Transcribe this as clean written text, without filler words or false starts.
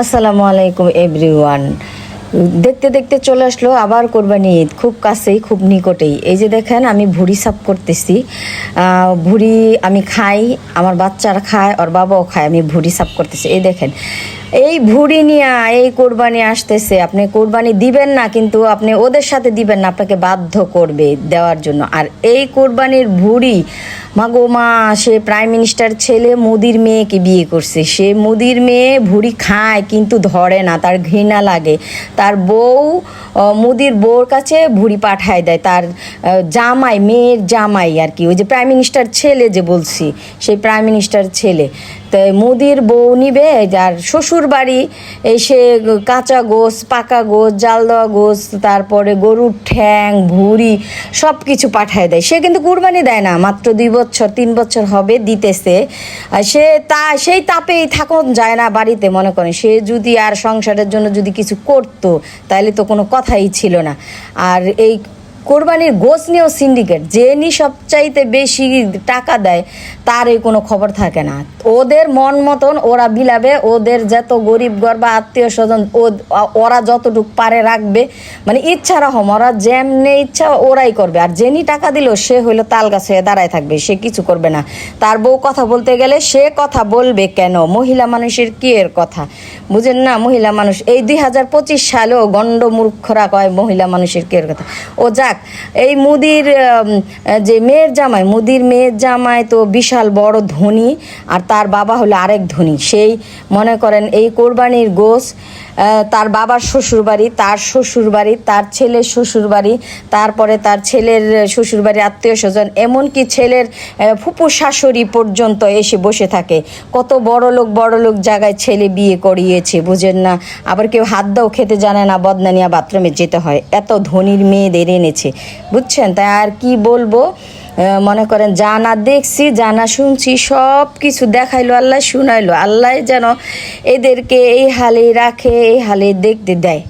আসসালামু আলাইকুম এভরিওয়ান। দেখতে দেখতে চলে আসলো আবার কোরবানি ঈদ, খুব কাছেই, খুব নিকটেই। এই যে দেখেন, আমি ভুড়ি সাফ করতেছি। ভুড়ি আমি খাই, আমার বাচ্চারা খায়, ওর বাবাও খায়। আমি ভুড়ি সাফ করতেছি। এই দেখেন, এই ভুড়ি নিয়ে এই কোরবানি আসতেছে। আপনি কোরবানি দিবেন না, কিন্তু আপনি ওদের সাথে দিবেন না, আপনাকে বাধ্য করবে দেওয়ার জন্য। আর এই কোরবানির ভুড়ি, মাগো মা, সে প্রাইম মিনিস্টার ছেলে মোদির মেয়েকে বিয়ে করছে। সে মোদির মেয়ে ভুড়ি খায় কিন্তু ধরে না, তার ঘৃণা লাগে। তার বউ মোদির বউর কাছে ভুড়ি পাঠায় দেয়। তার জামাই, মেয়ের জামাই আর কি, ওই যে প্রাইম মিনিস্টার ছেলে যে বলছি, সেই প্রাইম মিনিস্টার ছেলে। তো মোদির বউ নিবে, আর শ্বশুর বাড়ি এসে কাঁচা গোস, পাকা গোস, জাল দেওয়া গোস, তারপরে গরুর ঠ্যাং, ভুড়ি সব কিছু পাঠায় দেয়। সে কিন্তু কুরবানি দেয় না, মাত্র 2 বছর 3 বছর হবে দিতেছে। সে সেই তাপেই থাকুন যায় না বাড়িতে। মনে করেন, সে যদি আর সংসারের জন্য যদি কিছু করতো, তাহলে তো কোনো কথাই ছিল না। আর এই কোরবানির গোস নিয়েও সিন্ডিকেট, যে সবচাইতে বেশি টাকা দেয় তার এই কোনো খবর থাকে না। ওদের মন মতন ওরা বিলাবে, ওদের যত গরিব গর্বা আত্মীয় স্বজন ওরা যতটুক পারে রাখবে, মানে ইচ্ছা রকম ওরা যেমনি ইচ্ছা ওরাই করবে। আর যেনি টাকা দিল সে হইলো তাল গাছ হয়ে দাঁড়ায় থাকবে, সে কিছু করবে না। তার বউ কথা বলতে গেলে সে কথা বলবে কেন? মহিলা মানুষের কি এর কথা বুঝেন না? মহিলা মানুষ এই 2025 সালেও গণ্ড মূর্খরা কয় মহিলা মানুষের কি এর কথা। ও যাক, এই মুদির যে মেয়ের জামাই, মুদির মেয়ের জামাই তো বিশাল বড় ধনী, আর তার বাবা হলো আরেক ধনী। সেই মনে করেন এই কোরবানির গোস তার বাবার শ্বশুরবাড়ি, তার শ্বশুরবাড়ি, তার ছেলের শ্বশুরবাড়ি, তারপরে তার ছেলের শ্বশুরবাড়ি আত্মীয় স্বজন, এমনকি ছেলের ফুপু শাশুড়ি পর্যন্ত এসে বসে থাকে। কত বড় লোক জায়গায় ছেলে বিয়ে করিয়েছে, বুঝেন না? আবার কেউ হাত দাও খেতে জানে না, বদনানিয়া বাথরুমে যেতে হয়, এত ধনীর মেয়েদের এনেছে, বুঝছেন? তাই আর কি বলবো, মনে করেন জানা দেখছি, জানা শুনছি, সব কিছু দেখাইলো আল্লাহ, শুনাইলো আল্লাহ, যেন এদেরকে এই হালে রাখে, এই হালে দেখতে দেয়।